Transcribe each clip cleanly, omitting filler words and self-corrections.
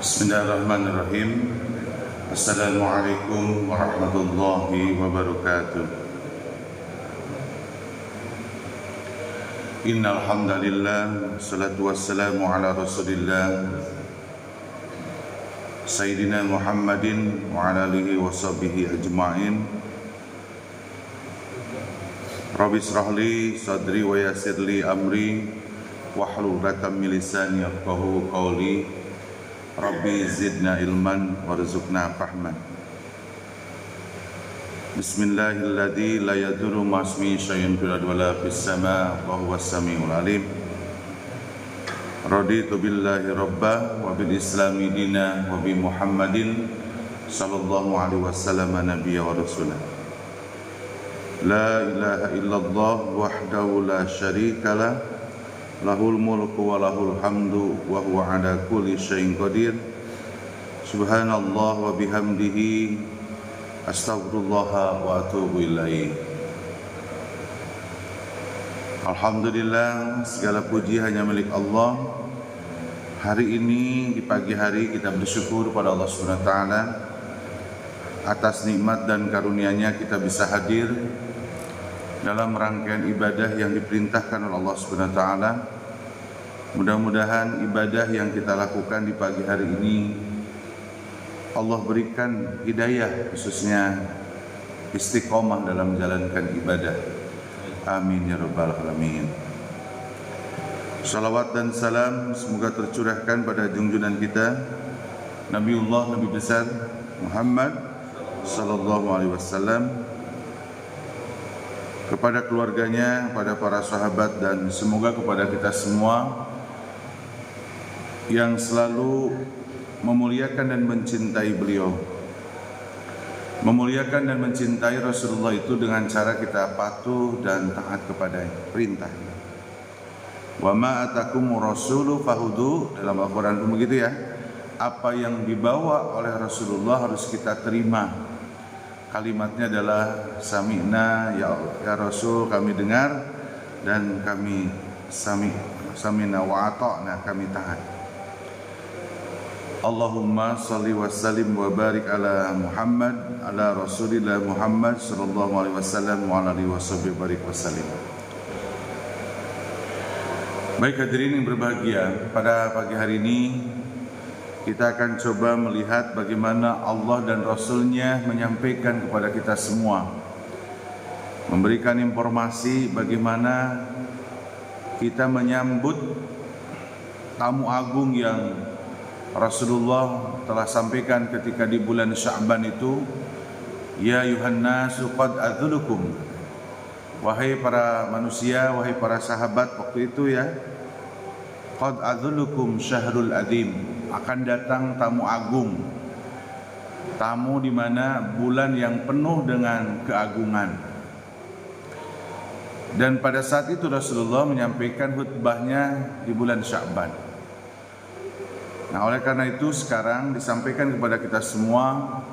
Bismillahirrahmanirrahim. Assalamualaikum warahmatullahi wabarakatuh. Innal hamdalillah, salatu wassalamu ala Rasulillah Sayyidina Muhammadin wa ala alihi wa sahbihi ajma'in. Rabbi israh li sadri wa yassir li amri wahlul 'uqdatam min lisani yafqahu qawli. Rabbi zidna ilman warzuqna fahman. Bismillahilladzi la yadurru ma'asmi syai'un fil ardi wala fis sama' wa huwas samiul alim. Raditu billahi rabba wa bil islami dina wa bi Muhammadin sallallahu alaihi wasallam nabiyya wa rasulah. La ilaha illallah wahdahu la syarikalah, lahul mulku wa lahul hamdu wa huwa ala kulli syai'in qadir. Subhanallah wa bihamdihi, astaghfirullah wa atubu ilaih. Alhamdulillah, segala puji hanya milik Allah. Hari ini di pagi hari kita bersyukur pada Allah Subhanahu wa taala atas nikmat dan karunia-Nya kita bisa hadir dalam rangkaian ibadah yang diperintahkan oleh Allah Subhanahu wa taala. Mudah-mudahan ibadah yang kita lakukan di pagi hari ini Allah berikan hidayah, khususnya istiqomah dalam menjalankan ibadah. Amin ya rabbal alamin. Salawat dan salam semoga tercurahkan pada junjungan kita Nabiullah, Nabi besar Muhammad sallallahu alaihi wasallam, kepada keluarganya, kepada para sahabat, dan semoga kepada kita semua yang selalu memuliakan dan mencintai beliau. Memuliakan dan mencintai Rasulullah itu dengan cara kita patuh dan taat kepada perintahnya. Wa ma atakumur rasulu fahudu, dalam Al-Quran pun begitu ya. Apa yang dibawa oleh Rasulullah harus kita terima. Kalimatnya adalah sami'na ya Rasul, kami dengar, dan kami sami'na wa ata'na, kami taat. Allahumma salli wa sallim wa barik ala Muhammad, ala Rasulillah Muhammad sallallahu alaihi wasallam wa ala alihi washabihi barik wasallim. Baik hadirin yang berbahagia, pada pagi hari ini kita akan coba melihat bagaimana Allah dan Rasul-Nya menyampaikan kepada kita semua, memberikan informasi bagaimana kita menyambut tamu agung yang Rasulullah telah sampaikan ketika di bulan Sya'ban itu. Ya yuhannasu qad adzulukum, wahai para manusia, wahai para sahabat waktu itu ya, qad adzulukum syahrul adzim, akan datang tamu agung, tamu di mana bulan yang penuh dengan keagungan. Dan pada saat itu Rasulullah menyampaikan khutbahnya di bulan Sya'ban. Nah, oleh karena itu sekarang disampaikan kepada kita semua,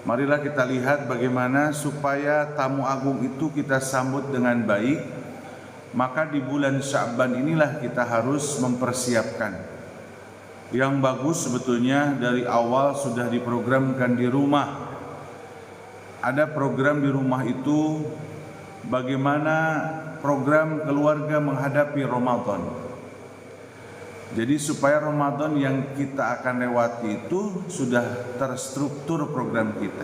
marilah kita lihat bagaimana supaya tamu agung itu kita sambut dengan baik. Maka di bulan Sya'ban inilah kita harus mempersiapkan. Yang bagus sebetulnya dari awal sudah diprogramkan di rumah. Ada program di rumah itu bagaimana program keluarga menghadapi Ramadan. Jadi supaya Ramadan yang kita akan lewati itu sudah terstruktur program kita.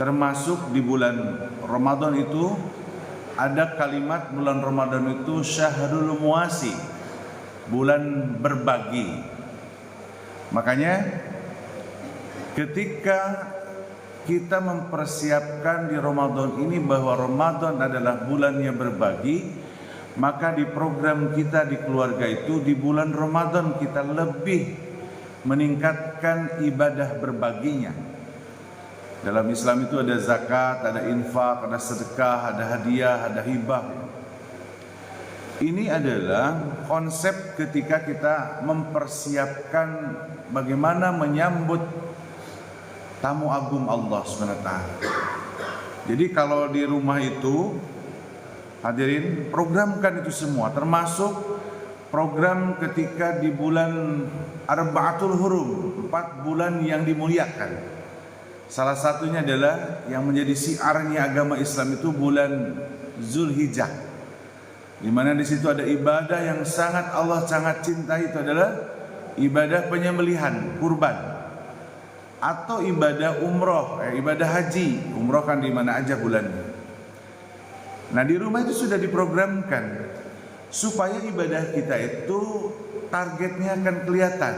Termasuk di bulan Ramadan itu ada kalimat bulan Ramadan itu syahrul muasi, bulan berbagi. Makanya ketika kita mempersiapkan di Ramadan ini bahwa Ramadan adalah bulannya berbagi, maka di program kita di keluarga itu di bulan Ramadan kita lebih meningkatkan ibadah berbaginya. Dalam Islam itu ada zakat, ada infak, ada sedekah, ada hadiah, ada hibah. Ini adalah konsep ketika kita mempersiapkan bagaimana menyambut tamu agung Allah SWT. Jadi kalau di rumah itu hadirin programkan itu semua, termasuk program ketika di bulan Arba'atul Hurum, 4 bulan yang dimuliakan. Salah satunya adalah yang menjadi syiarnya agama Islam itu bulan Zulhijjah, di mana di situ ada ibadah yang sangat Allah sangat cintai, itu adalah ibadah penyembelihan kurban atau ibadah umroh, ibadah haji. Umroh kan di mana aja bulannya. Nah, di rumah itu sudah diprogramkan supaya ibadah kita itu targetnya akan kelihatan.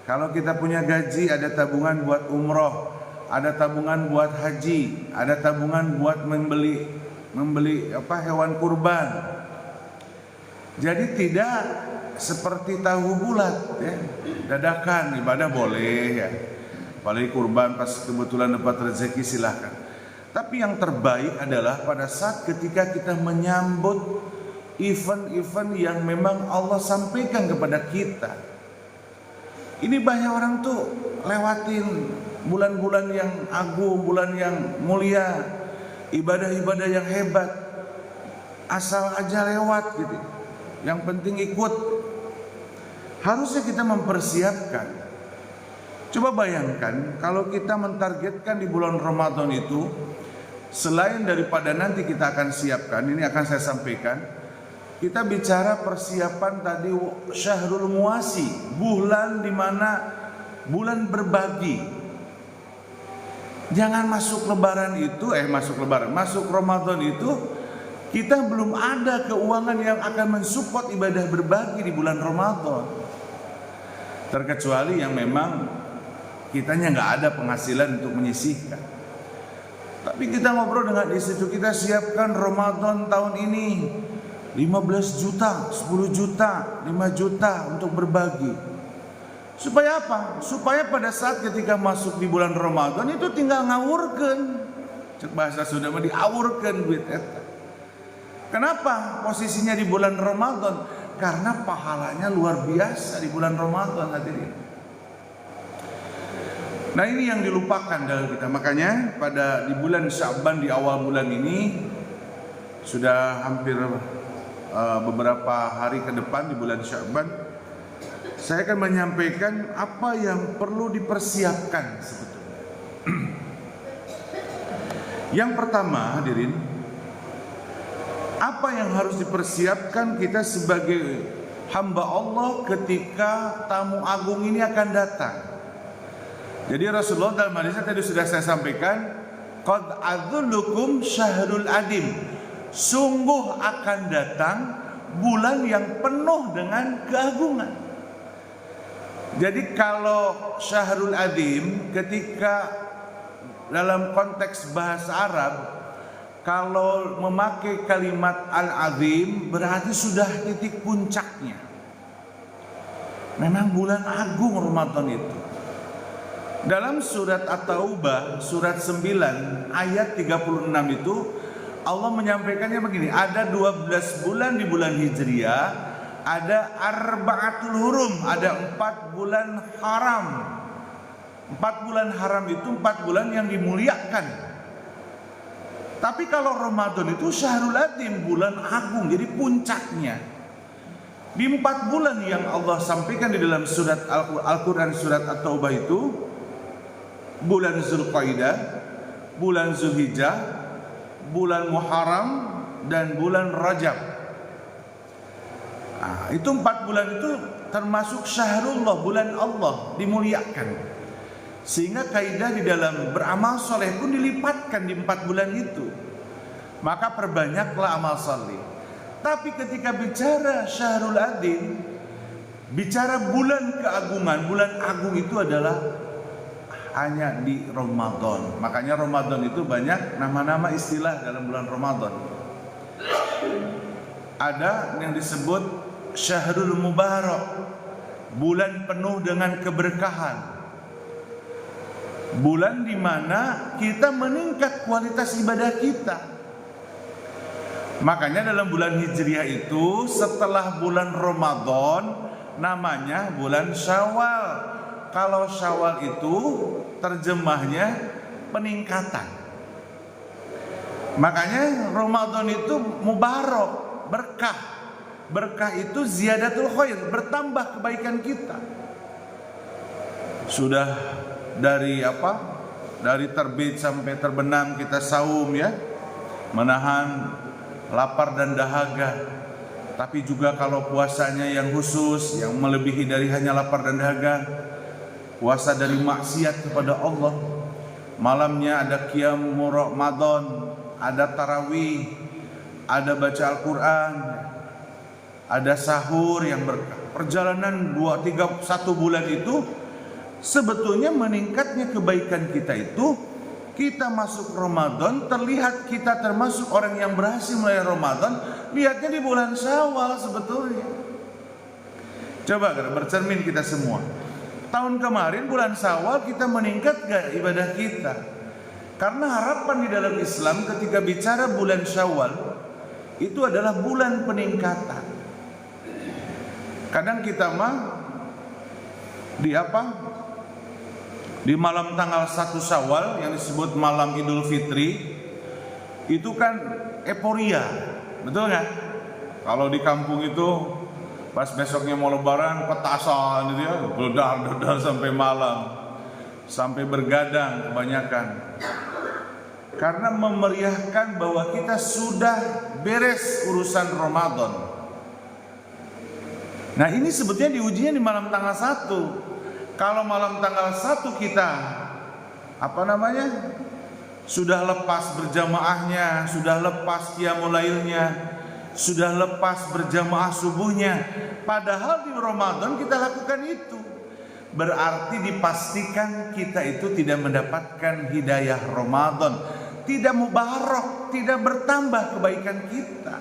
Kalau kita punya gaji, ada tabungan buat umroh, ada tabungan buat haji, ada tabungan buat membeli hewan kurban. Jadi tidak seperti tahu bulat ya. Dadakan ibadah boleh ya. Apalagi kurban pas kebetulan dapat rezeki silahkan. Tapi yang terbaik adalah pada saat ketika kita menyambut event-event yang memang Allah sampaikan kepada kita. Ini banyak orang tuh lewatin bulan-bulan yang agung, bulan yang mulia, ibadah-ibadah yang hebat, asal aja lewat gitu. Yang penting ikut. Harusnya kita mempersiapkan. Coba bayangkan kalau kita mentargetkan di bulan Ramadan itu, selain daripada nanti kita akan siapkan, ini akan saya sampaikan, kita bicara persiapan tadi Syahrul Muwasi, bulan di mana bulan berbagi. Jangan masuk Ramadan itu kita belum ada keuangan yang akan mensupport ibadah berbagi di bulan Ramadan. Terkecuali yang memang kitanya nggak ada penghasilan untuk menyisihkan. Tapi kita ngobrol dengan di situ, kita siapkan Ramadan tahun ini 15 juta, 10 juta, 5 juta untuk berbagi. Supaya apa? Supaya pada saat ketika masuk di bulan Ramadan itu tinggal ngawurkan. Cek bahasa Sunda mah diawurkan duit eta. Kenapa posisinya di bulan Ramadan? Karena pahalanya luar biasa di bulan Ramadan hadirin. Nah, ini yang dilupakan dalam kita. Makanya pada di bulan Sya'ban, di awal bulan ini sudah hampir beberapa hari ke depan di bulan Sya'ban, saya akan menyampaikan apa yang perlu dipersiapkan sebetulnya. Yang pertama hadirin, apa yang harus dipersiapkan kita sebagai hamba Allah ketika tamu agung ini akan datang. Jadi Rasulullah dalam hadisnya tadi sudah saya sampaikan, qad adzullukum syahrul adim, sungguh akan datang bulan yang penuh dengan keagungan. Jadi kalau syahrul adim ketika dalam konteks bahasa Arab, kalau memakai kalimat al-azim berarti sudah titik puncaknya. Memang bulan agung Ramadan itu. Dalam surat At-Taubah surat 9 ayat 36 itu Allah menyampaikannya begini, ada 12 bulan di bulan Hijriah, ada Arba'atul Hurum, ada 4 bulan haram. 4 bulan haram itu 4 bulan yang dimuliakan. Tapi kalau Ramadan itu Syahrul Adim, bulan agung, jadi puncaknya. Di 4 bulan yang Allah sampaikan di dalam surat Al-Quran surat At-Taubah itu, bulan Zulqaidah, bulan Zulhijjah, bulan Muharram, dan bulan Rajab. Nah, itu 4 bulan itu termasuk Syahrullah, bulan Allah, dimuliakan. Sehingga kaidah di dalam beramal soleh pun dilipatkan di 4 bulan itu. Maka perbanyaklah amal soleh. Tapi ketika bicara Syahrul Adim, bicara bulan keagungan, bulan agung itu adalah hanya di Ramadan. Makanya Ramadan itu banyak nama-nama istilah dalam bulan Ramadan. Ada yang disebut Syahrul Mubarak, bulan penuh dengan keberkahan. Bulan di mana kita meningkat kualitas ibadah kita. Makanya dalam bulan Hijriah itu setelah bulan Ramadan namanya bulan Syawal. Kalau Syawal itu terjemahnya peningkatan. Makanya Ramadan itu mubarak, berkah. Berkah itu ziyadatul khair, bertambah kebaikan kita. Sudah dari dari terbit sampai terbenam kita saum ya, menahan lapar dan dahaga. Tapi juga kalau puasanya yang khusus, yang melebihi dari hanya lapar dan dahaga, puasa dari maksiat kepada Allah. Malamnya ada qiyam Ramadan, ada tarawih, ada baca Al-Quran, ada sahur yang berkah. Perjalanan 1 bulan itu sebetulnya meningkatnya kebaikan kita itu, kita masuk Ramadan, terlihat kita termasuk orang yang berhasil mulai Ramadan, lihatnya di bulan Syawal sebetulnya. Coba bercermin kita semua. Tahun kemarin bulan Syawal kita meningkat gak ibadah kita? Karena harapan di dalam Islam ketika bicara bulan Syawal itu adalah bulan peningkatan. Kadang kita di malam tanggal 1 Syawal yang disebut malam Idul Fitri itu kan euforia, betul nggak? Kalau di kampung itu pas besoknya mau lebaran petasan gitu ya, dedar sampai malam, sampai bergadang kebanyakan. Karena memeriahkan bahwa kita sudah beres urusan Ramadan. Nah ini sebetulnya diujinya di malam tanggal 1. Kalau malam tanggal 1 kita sudah lepas berjamaahnya, sudah lepas qiyamul lailnya, sudah lepas berjamaah subuhnya, padahal di Ramadan kita lakukan itu, berarti dipastikan kita itu tidak mendapatkan hidayah Ramadan, tidak mubarak, tidak bertambah kebaikan kita.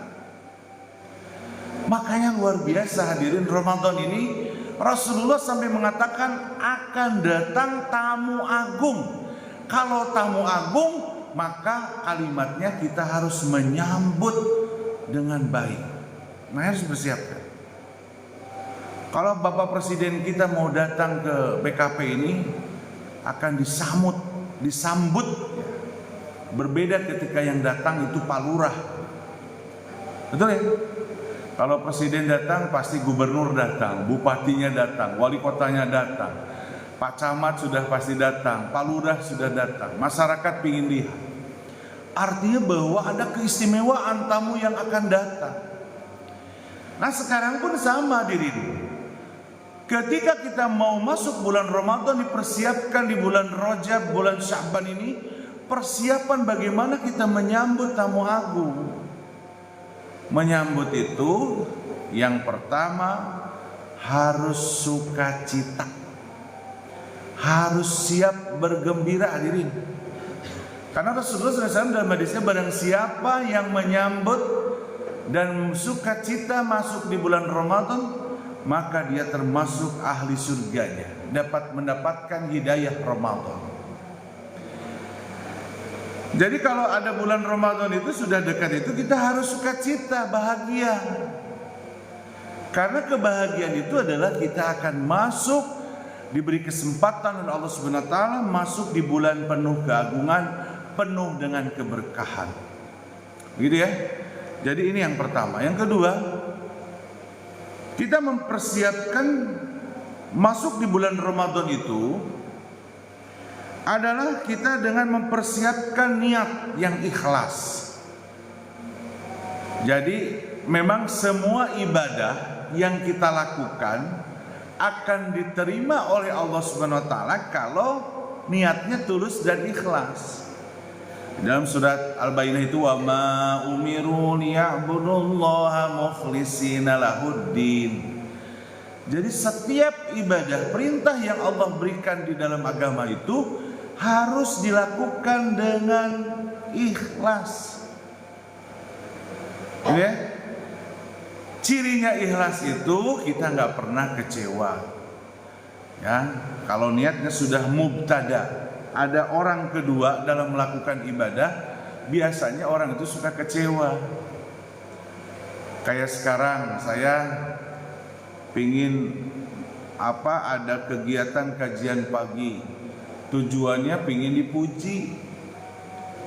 Makanya luar biasa hadirin, Ramadan ini Rasulullah sampai mengatakan akan datang tamu agung. Kalau tamu agung, maka kalimatnya kita harus menyambut dengan baik. Nah, harus bersiapkan. Kalau Bapak Presiden kita mau datang ke BKP ini, akan disambut. Berbeda ketika yang datang itu Pak Lurah. Betul ya? Kalau presiden datang pasti gubernur datang, bupatinya datang, wali kotanya datang, Pak Camat sudah pasti datang, Pak Lurah sudah datang, masyarakat ingin lihat. Artinya bahwa ada keistimewaan tamu yang akan datang. Nah sekarang pun sama dirimu. Ketika kita mau masuk bulan Ramadan, dipersiapkan di bulan Rajab, bulan Sya'ban ini, persiapan bagaimana kita menyambut tamu agung. Menyambut itu yang pertama harus sukacita, harus siap bergembira hadirin. Karena Rasulullah SAW dalam hadisnya, barang siapa yang menyambut dan sukacita masuk di bulan Ramadan, maka dia termasuk ahli surganya, dapat mendapatkan hidayah Ramadan. Jadi kalau ada bulan Ramadan itu sudah dekat itu, kita harus sukacita, bahagia. Karena kebahagiaan itu adalah kita akan masuk, diberi kesempatan oleh Allah Subhanahu wa taala masuk di bulan penuh keagungan, penuh dengan keberkahan. Gitu ya. Jadi ini yang pertama. Yang kedua, kita mempersiapkan masuk di bulan Ramadan itu adalah kita dengan mempersiapkan niat yang ikhlas. Jadi memang semua ibadah yang kita lakukan akan diterima oleh Allah Subhanahu wa taala kalau niatnya tulus dan ikhlas. Dalam surat Al-Baqarah itu, wa ma umiru liya'budullaha mukhlishina lahuddin. Jadi setiap ibadah, perintah yang Allah berikan di dalam agama itu harus dilakukan dengan ikhlas. Ya. Cirinya ikhlas itu kita nggak pernah kecewa. Ya, kalau niatnya sudah mubtada, ada orang kedua dalam melakukan ibadah, biasanya orang itu suka kecewa. Kayak sekarang saya pingin ada kegiatan kajian pagi, tujuannya pingin dipuji,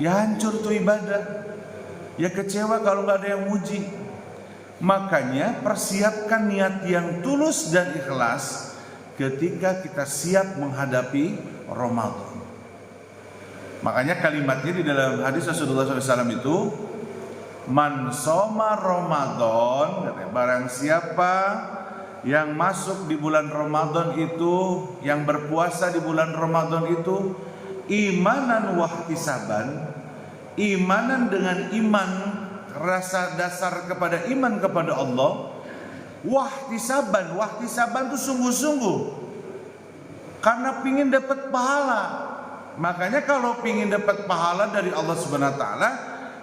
ya hancur tuh ibadah. Ya kecewa kalau nggak ada yang muji. Makanya persiapkan niat yang tulus dan ikhlas ketika kita siap menghadapi Ramadan. Makanya kalimatnya di dalam hadis Rasulullah SAW itu, man soma Ramadan, barang siapa yang masuk di bulan Ramadan itu, yang berpuasa di bulan Ramadan itu, imanan wahtisaban, imanan dengan iman, rasa dasar kepada iman kepada Allah, wahtisaban itu sungguh-sungguh, karena pingin dapat pahala. Makanya kalau pingin dapat pahala dari Allah Subhanahu wa taala,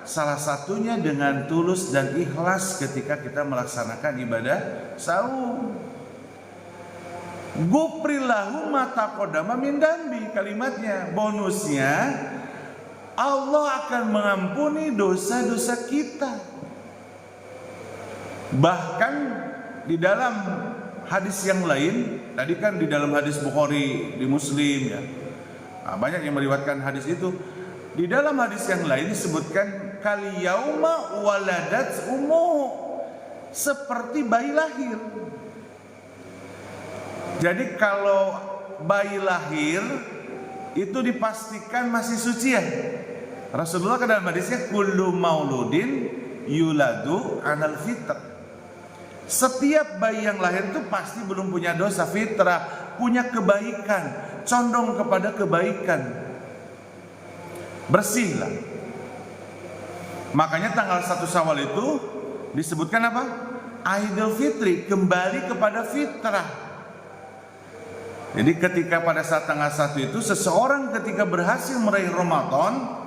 salah satunya dengan tulus dan ikhlas ketika kita melaksanakan ibadah saum. Gufrillahu ma taqaddama min dambi, kalimatnya. Bonusnya, Allah akan mengampuni dosa-dosa kita. Bahkan di dalam hadis yang lain, tadi kan di dalam hadis Bukhari, di Muslim ya, banyak yang meriwayatkan hadis itu. Di dalam hadis yang lain disebutkan kal yauma waladat ummu, seperti bayi lahir. Jadi kalau bayi lahir itu dipastikan masih suci ya. Rasulullah ke dalam hadisnya kullu mauludin yuladu anal fitr. Setiap bayi yang lahir itu pasti belum punya dosa, fitrah, punya kebaikan, condong kepada kebaikan, bersihlah. Makanya tanggal 1 Syawal itu disebutkan apa? Idul Fitri, kembali kepada fitrah. Jadi ketika pada saat tanggal 1 itu, seseorang ketika berhasil meraih Ramadan,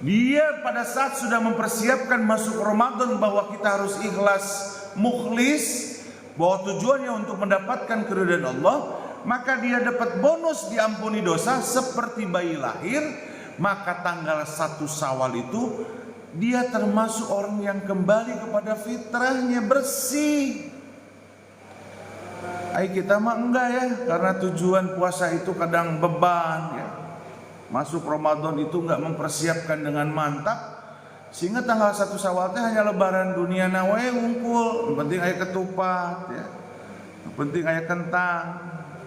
dia pada saat sudah mempersiapkan masuk Ramadan bahwa kita harus ikhlas, mukhlis, bahwa tujuannya untuk mendapatkan keridhaan Allah, maka dia dapat bonus diampuni dosa seperti bayi lahir. Maka tanggal 1 Syawal itu dia termasuk orang yang kembali kepada fitrahnya, bersih. Kita mah enggak ya, karena tujuan puasa itu kadang beban ya. Masuk Ramadan itu enggak mempersiapkan dengan mantap, sehingga tanggal 1 Syawal itu hanya lebaran dunia nawe ngumpul, yang penting aya ketupat ya. Yang penting aya kentang,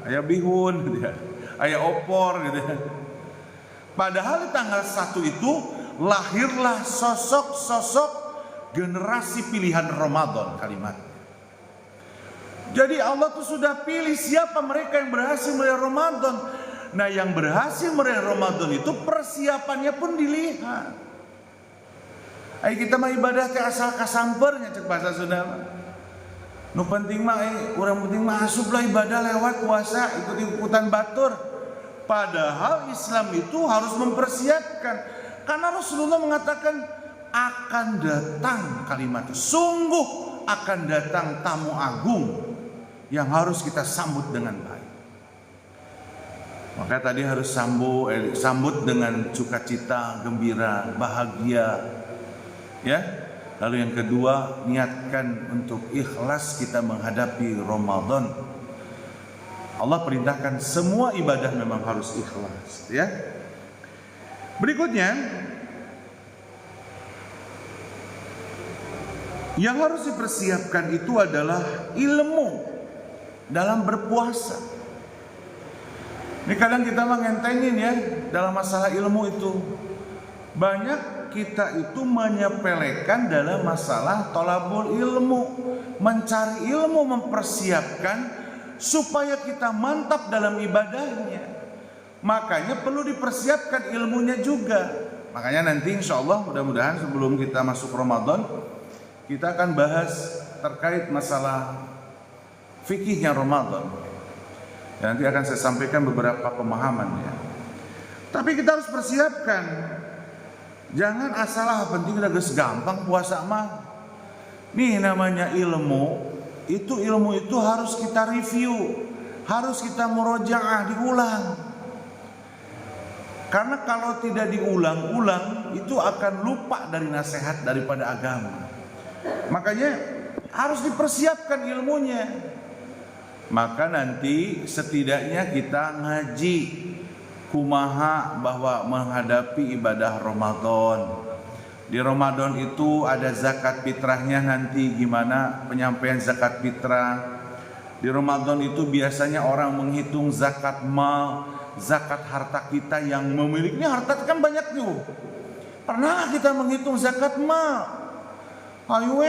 aya bihun gitu ya, aya opor gitu ya. Padahal di tanggal 1 itu lahirlah sosok-sosok generasi pilihan Ramadan, kalimat. Jadi Allah tuh sudah pilih siapa mereka yang berhasil meraih Ramadan. Nah, yang berhasil meraih Ramadan itu persiapannya pun dilihat. Kita mah ibadah teh asal kasampernya cek bahasa Sunda. Nu penting mah urang penting mah asuplah ibadah lewat puasa, ikut-ikutan batur. Padahal Islam itu harus mempersiapkan. Karena Rasulullah mengatakan akan datang, kalimat sungguh akan datang tamu agung yang harus kita sambut dengan baik. Maka tadi harus sambut dengan sukacita, gembira, bahagia. Ya. Lalu yang kedua, niatkan untuk ikhlas kita menghadapi Ramadan. Allah perintahkan semua ibadah memang harus ikhlas, ya. Berikutnya, yang harus dipersiapkan itu adalah ilmu dalam berpuasa. Ini kadang kita mengentengin ya dalam masalah ilmu itu. Banyak kita itu menyepelekan dalam masalah tolabul ilmu, mencari ilmu, mempersiapkan supaya kita mantap dalam ibadahnya. Makanya perlu dipersiapkan ilmunya juga. Makanya nanti insya Allah mudah-mudahan sebelum kita masuk Ramadan, kita akan bahas terkait masalah fikihnya Ramadan. Dan nanti akan saya sampaikan beberapa pemahamannya. Tapi kita harus persiapkan. Jangan asalah penting udah gampang puasa mah. Nih namanya ilmu. Ilmu itu harus kita review, harus kita murojaah, diulang. Karena kalau tidak diulang-ulang, itu akan lupa dari nasihat daripada agama. Makanya harus dipersiapkan ilmunya. Maka nanti setidaknya kita ngaji kumaha bahwa menghadapi ibadah Ramadan. Di Ramadan itu ada zakat fitrahnya, nanti gimana penyampaian zakat fitrah. Di Ramadan itu biasanya orang menghitung zakat mal, zakat harta kita yang memiliki harta kan banyak tuh. Pernah kita menghitung zakat mal? Ayo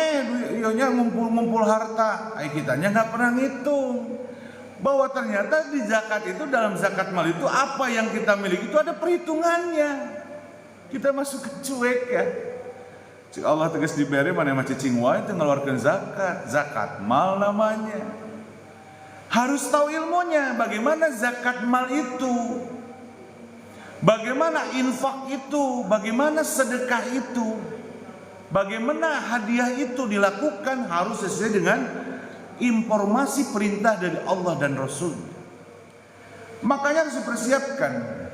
ionya ngumpul harta. Kitanya nggak pernah ngitung bahwa ternyata di zakat itu, dalam zakat mal itu apa yang kita miliki itu ada perhitungannya. Kita masuk ke cuek ya. Cik Allah tegas diberi mana yang cicing wae itu ngeluarkan zakat mal namanya. Harus tahu ilmunya, bagaimana zakat mal itu, bagaimana infak itu, bagaimana sedekah itu, bagaimana hadiah itu dilakukan, harus sesuai dengan informasi perintah dari Allah dan Rasul. Makanya harus dipersiapkan.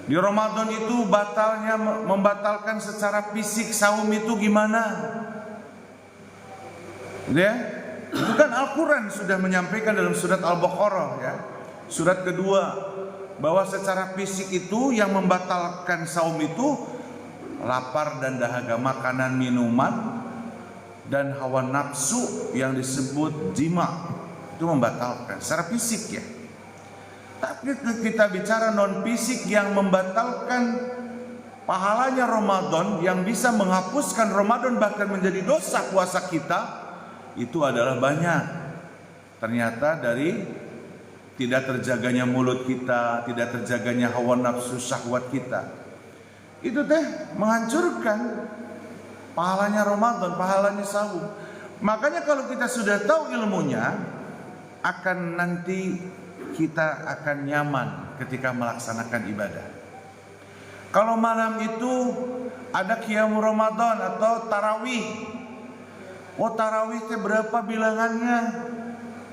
Di Ramadan itu membatalkan secara fisik saum itu gimana? Ya, itu kan Al-Quran sudah menyampaikan dalam surat Al-Baqarah ya, surat kedua, bahwa secara fisik itu yang membatalkan saum itu lapar dan dahaga, makanan, minuman, dan hawa nafsu yang disebut jima, itu membatalkan secara fisik ya. Tapi kita bicara non fisik yang membatalkan pahalanya Ramadan, yang bisa menghapuskan Ramadan bahkan menjadi dosa puasa kita, itu adalah banyak. Ternyata dari tidak terjaganya mulut kita, tidak terjaganya hawa nafsu syahwat kita, itu menghancurkan pahalanya Ramadan, pahalanya saum. Makanya kalau kita sudah tahu ilmunya, akan nanti kita akan nyaman ketika melaksanakan ibadah. Kalau malam itu ada qiyamul Ramadan atau tarawih, tarawih berapa bilangannya?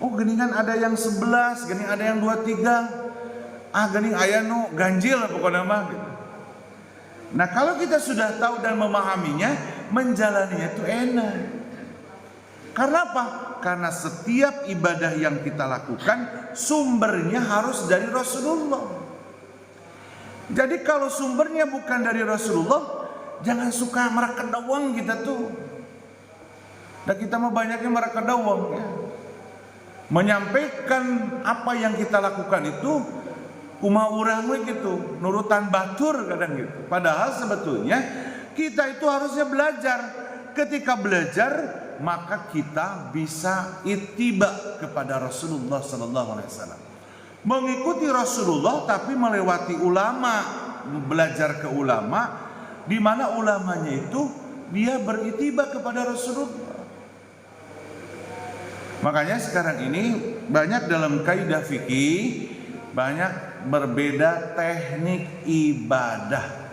Geningan ada yang 11, gening ada yang 23, gening aya nu ganjil pokoknya mah gitu. Nah, kalau kita sudah tahu dan memahaminya, menjalaninya itu enak. Karena apa? Karena setiap ibadah yang kita lakukan sumbernya harus dari Rasulullah. Jadi kalau sumbernya bukan dari Rasulullah, jangan suka merakadawang kita tuh. Dan kita mah banyaknya merakadawang ya. Menyampaikan apa yang kita lakukan itu kumaha urang we gitu, nurutan batur kadang gitu. Padahal sebetulnya kita itu harusnya belajar. Ketika belajar, maka kita bisa ittiba kepada Rasulullah sallallahu alaihi wasallam. Mengikuti Rasulullah tapi melewati ulama, belajar ke ulama, di mana ulamanya itu dia berittiba kepada Rasulullah. Makanya sekarang ini banyak dalam kaidah fikih banyak berbeda teknik ibadah.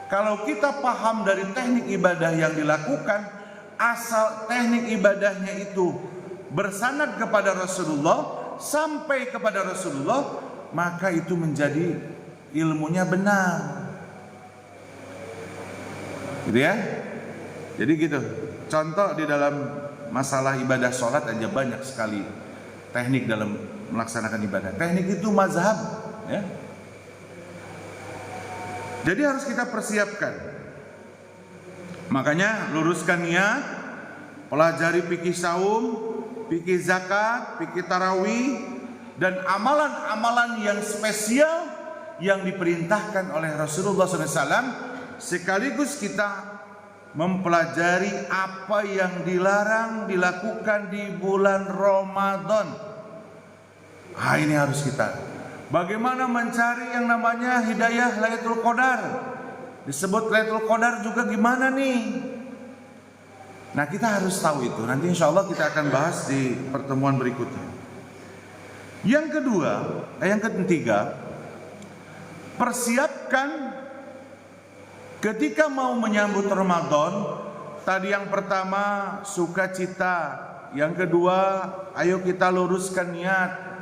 Kalau kita paham dari teknik ibadah yang dilakukan, asal teknik ibadahnya itu bersanad kepada Rasulullah, sampai kepada Rasulullah, maka itu menjadi ilmunya benar. Gitu ya. Jadi gitu. Contoh di dalam masalah ibadah sholat aja banyak sekali teknik dalam melaksanakan ibadah. Teknik itu mazhab ya. Jadi harus kita persiapkan. Makanya luruskan niat, pelajari fikih saum, fikih zakat, fikih tarawih, dan amalan-amalan yang spesial yang diperintahkan oleh Rasulullah SAW, sekaligus kita mempelajari apa yang dilarang dilakukan di bulan Ramadan. Ini harus kita. Bagaimana mencari yang namanya hidayah Lailatul Qadar? Disebut Lailatul Qadar juga gimana nih? Nah, kita harus tahu itu. Nanti insya Allah kita akan bahas di pertemuan berikutnya. Yang ketiga, persiapkan ketika mau menyambut Ramadan. Tadi yang pertama sukacita, yang kedua ayo kita luruskan niat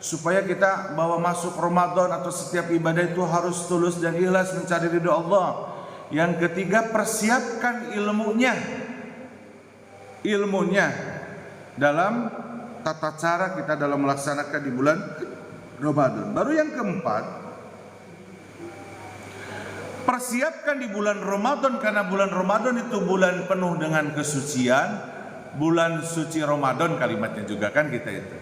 supaya kita bahwa masuk Ramadan atau setiap ibadah itu harus tulus dan ikhlas mencari ridho Allah. Yang ketiga, persiapkan ilmunya dalam tata cara kita dalam melaksanakan di bulan Ramadan. Baru yang keempat, Persiapkan di bulan Ramadan, karena bulan Ramadan itu bulan penuh dengan kesucian, bulan suci Ramadan kalimatnya juga kan kita itu.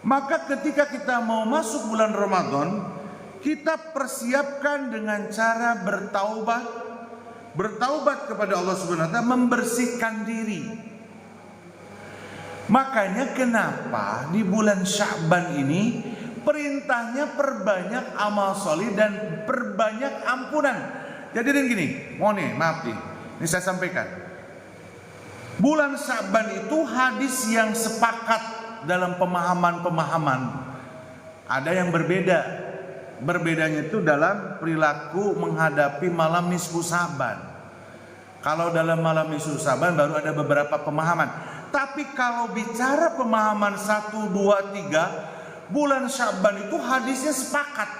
Maka ketika kita mau masuk bulan Ramadan, kita persiapkan dengan cara bertaubat kepada Allah Subhanahu wa taala, membersihkan diri. Makanya kenapa di bulan Sya'ban ini perintahnya perbanyak amal soleh dan perbanyak ampunan. Jadi gini, maaf nih, ini saya sampaikan. Bulan Sya'ban itu hadis yang sepakat dalam pemahaman-pemahaman. Ada yang berbeda. Berbedanya itu dalam perilaku menghadapi malam nisfu Sya'ban. Kalau dalam malam nisfu Sya'ban baru ada beberapa pemahaman. Tapi kalau bicara pemahaman 1, 2, 3, bulan Sya'ban itu hadisnya sepakat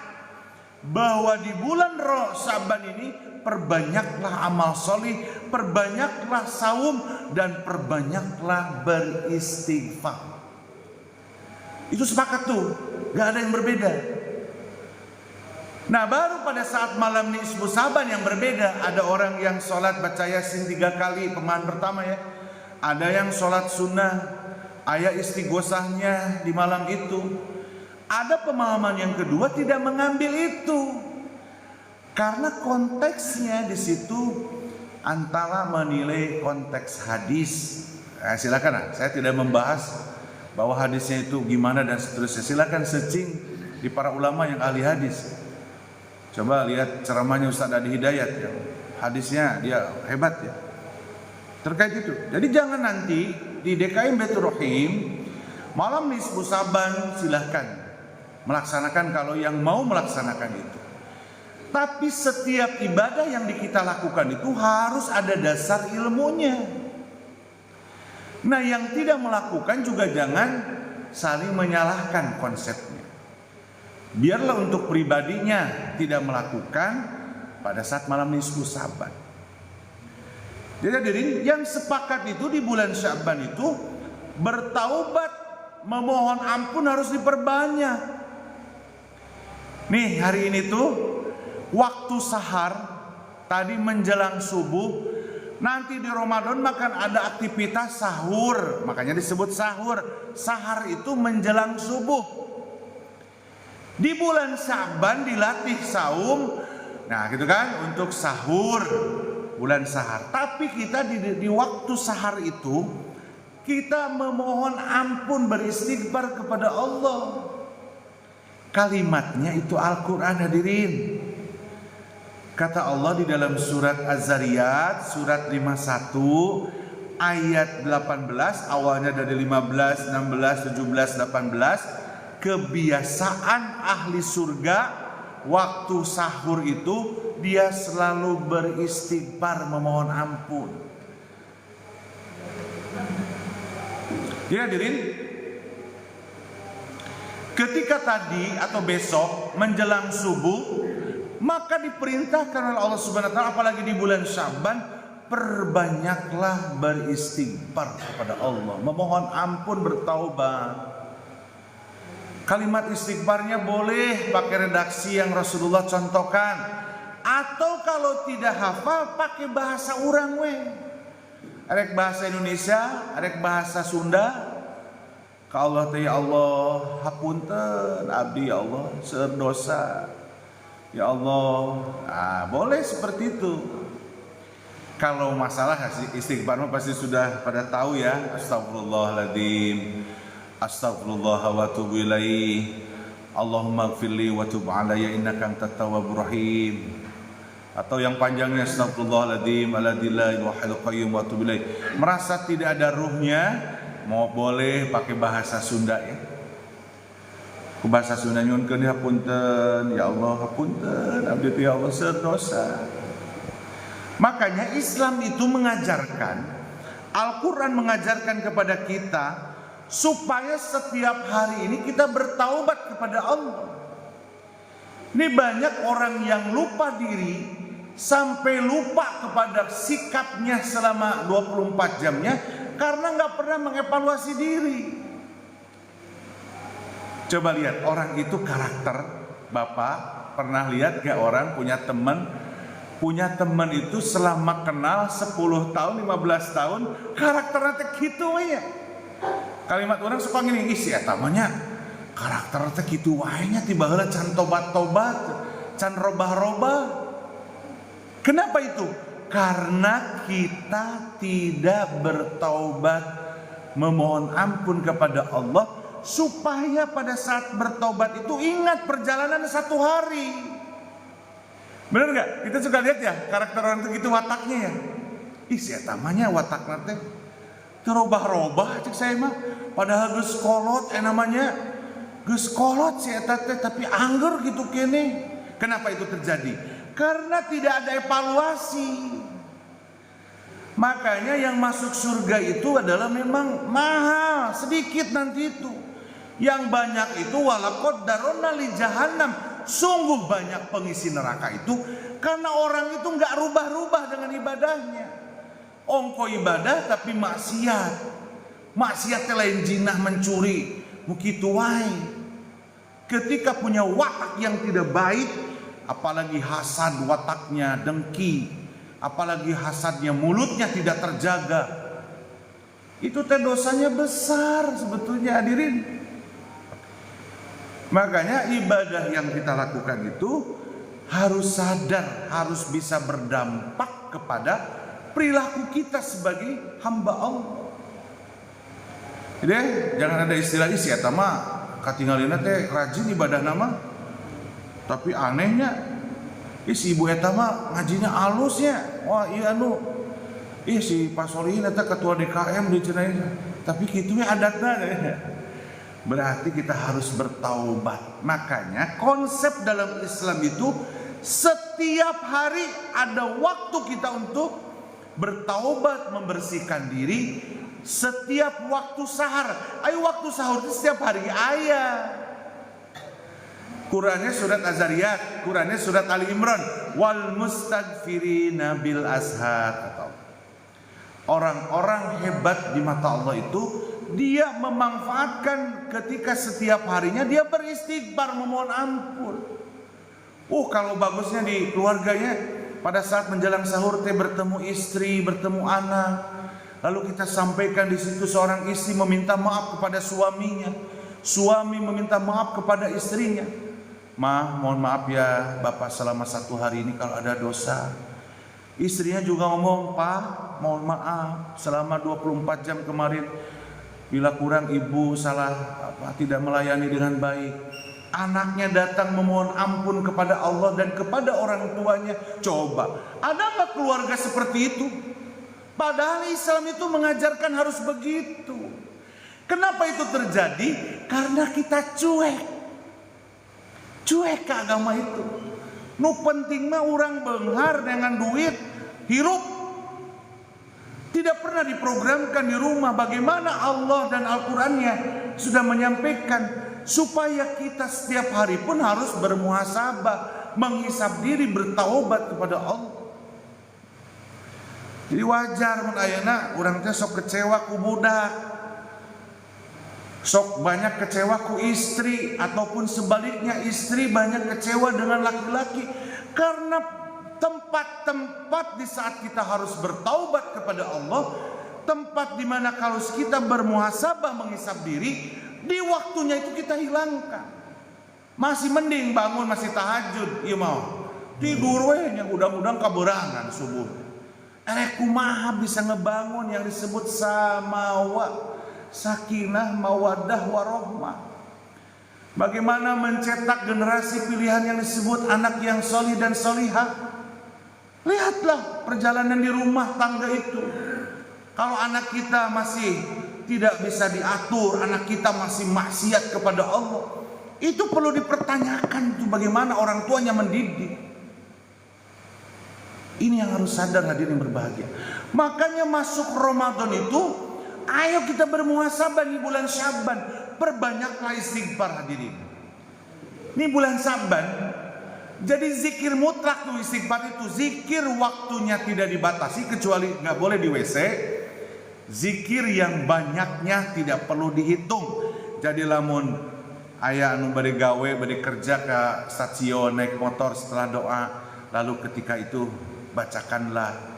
bahwa di bulan Sya'ban ini perbanyaklah amal soleh, perbanyaklah saum, dan perbanyaklah beristighfar. Itu sepakat tuh, gak ada yang berbeda. Nah, baru pada saat malam nisfu Sya'ban yang berbeda. Ada orang yang sholat baca Yasin 3 kali, pemahaman pertama ya. Ada yang sholat sunnah, ayat istighosahnya di malam itu. Ada pemahaman yang kedua tidak mengambil itu, karena konteksnya di situ antara menilai konteks hadis. Silakan, saya tidak membahas bahwa hadisnya itu gimana dan seterusnya. Silakan searching di para ulama yang ahli hadis. Coba lihat ceramahnya Ustaz Adi Hidayat ya. Hadisnya dia hebat ya. Terkait itu. Jadi jangan nanti di DKM Baitur Rahim malam nisfu Sya'ban silahkan melaksanakan kalau yang mau melaksanakan itu. Tapi setiap ibadah yang kita lakukan itu harus ada dasar ilmunya. Nah, yang tidak melakukan juga jangan saling menyalahkan konsepnya. Biarlah untuk pribadinya tidak melakukan pada saat malam nisfu Sya'ban. Jadi hadirin, yang sepakat itu di bulan Sya'ban itu bertaubat, memohon ampun harus diperbanyak. Nih, hari ini tuh waktu sahar, tadi menjelang subuh, nanti di Ramadan makan ada aktivitas sahur, makanya disebut sahur. Sahar itu menjelang subuh. Di bulan Sya'ban dilatih saum, nah gitu kan, untuk sahur, bulan sahar. Tapi kita di waktu sahar itu kita memohon ampun, beristighfar kepada Allah. Kalimatnya itu Al-Quran hadirin. Kata Allah di dalam surat Az-Zariyat surat 51 ayat 18, awalnya dari 15, 16, 17, 18. Kebiasaan ahli surga waktu sahur itu dia selalu beristighfar, memohon ampun. Ya hadirin, ketika tadi atau besok menjelang subuh, maka diperintahkan oleh Allah Subhanahu wa taala, apalagi di bulan Sya'ban, perbanyaklah beristighfar kepada Allah, memohon ampun, bertaubat. Kalimat istighfarnya boleh pakai redaksi yang Rasulullah contohkan, atau kalau tidak hafal pakai bahasa urang we. Arek bahasa Indonesia, arek bahasa Sunda. Ka Allah teh, ya Allah, hapunten abdi ya Allah, seueur dosa. Ya Allah, boleh seperti itu. Kalau masalah istighfar pasti sudah pada tahu ya. Astagfirullahaladzim, astagfirullah wa atubu ilaih, Allahumma gfirli wa tub alayya innaka antat tawwabur rahim. Atau yang panjangnya astagfirullahaladzim aladzim wa hayyul qayyum wa atubu ilaih. Merasa tidak ada ruhnya, mau boleh pakai bahasa Sunda ya. Ke bahasa Sunda nyunkeun hapunten ya Allah, hapunten abdi ya Allah, seueur dosa. Makanya Islam itu mengajarkan, Al-Quran mengajarkan kepada kita supaya setiap hari ini kita bertaubat kepada Allah. Ini banyak orang yang lupa diri, sampai lupa kepada sikapnya selama 24 jamnya karena nggak pernah mengevaluasi diri. Coba lihat orang itu karakter. Bapak pernah lihat gak orang punya teman punya teman itu selama kenal 10 tahun, 15 tahun, karakternya teh gitu ya. Kalimat orang suka gini, isi etamanya karakter teh gitu wahnya tiba heula can tobat-tobat, can robah-robah. Kenapa itu? Karena kita tidak bertaubat, memohon ampun kepada Allah, supaya pada saat bertaubat itu ingat perjalanan 1 hari. Bener gak? Kita suka lihat ya karakter orang itu gitu wataknya ya. Isi etamanya wataknya teh terubah-robah cek saya mah. Padahal geus kolot namanya. Geus kolot si eta teh tapi angger gitu kene. Kenapa itu terjadi? Karena tidak ada evaluasi. Makanya yang masuk surga itu adalah memang mahal, sedikit nanti itu. Yang banyak itu walaqad daronna li jahannam. Sungguh banyak pengisi neraka itu karena orang itu nggak rubah-rubah dengan ibadahnya. Ongko ibadah tapi maksiat. Maksiat lain jinah mencuri, mukitu wae. Ketika punya watak yang tidak baik, apalagi hasad wataknya dengki, apalagi hasadnya mulutnya tidak terjaga, itu teh dosanya besar sebetulnya hadirin. Makanya ibadah yang kita lakukan itu harus sadar, harus bisa berdampak kepada perilaku kita sebagai hamba Allah. Jadi jangan ada istilah isi eta mah katinggalina teh rajin ibadah nama, tapi anehnya si ibu eta mah ngajinya alusnya. Wah iya anu si Pak Solihin eta ketua DKM di Cina, tapi kitu we adatna. Berarti kita harus bertaubat. Makanya konsep dalam Islam itu setiap hari ada waktu kita untuk bertaubat, membersihkan diri. Setiap waktu sahar, ayo waktu sahur itu setiap hari ayah. Qurannya surat Az-Zariyat, Qurannya surat Ali Imran, wal mustaghfirina bil ashar. Orang-orang hebat di mata Allah itu dia memanfaatkan ketika setiap harinya dia beristighfar, memohon ampun. Kalau bagusnya di keluarganya pada saat menjelang sahur teh bertemu istri, bertemu anak. Lalu kita sampaikan di situ seorang istri meminta maaf kepada suaminya, suami meminta maaf kepada istrinya. Mohon maaf ya Bapak selama 1 hari ini kalau ada dosa. Istrinya juga ngomong, Pak mohon maaf selama 24 jam kemarin bila kurang ibu salah tidak melayani dengan baik. Anaknya datang memohon ampun kepada Allah dan kepada orang tuanya. Coba, ada nggak keluarga seperti itu? Padahal Islam itu mengajarkan harus begitu. Kenapa itu terjadi? Karena kita cuek ke agama itu. Nu penting mah orang benghar dengan duit hirup. Tidak pernah diprogramkan di rumah. Bagaimana Allah dan Al-Qurannya sudah menyampaikan supaya kita setiap hari pun harus bermuhasabah, menghisab diri, bertaubat kepada Allah. Jadi wajar mun ayeuna urang teh sok kecewa ku budak, sok banyak kecewa ku istri, ataupun sebaliknya istri banyak kecewa dengan laki-laki. Karena tempat-tempat di saat kita harus bertaubat kepada Allah, tempat di mana kalau kita bermuhasabah, menghisab diri, di waktunya itu kita hilangkan. Masih mending bangun masih tahajud, ieu mau tidur we nya udang-udang kaberangan subuh. Kumaha bisa ngebangun yang disebut samawa, sakinah, mawaddah, warohmah. Bagaimana mencetak generasi pilihan yang disebut anak yang solih dan solihah. Lihatlah perjalanan di rumah tangga itu. Kalau anak kita masih tidak bisa diatur, anak kita masih maksiat kepada Allah, itu perlu dipertanyakan itu bagaimana orang tuanya mendidik. Ini yang harus sadar hadirin berbahagia. Makanya masuk Ramadan itu, ayo kita bermuhasabah di bulan Syaban. Perbanyaklah istighfar hadirin. Ini bulan Syaban, jadi zikir mutlak tuh istighfar itu. Zikir waktunya tidak dibatasi kecuali nggak boleh di WC. Zikir yang banyaknya tidak perlu dihitung. Jadi lamun aya anu bade gawe, bade kerja ke stasiun naik motor setelah doa, lalu ketika itu bacakanlah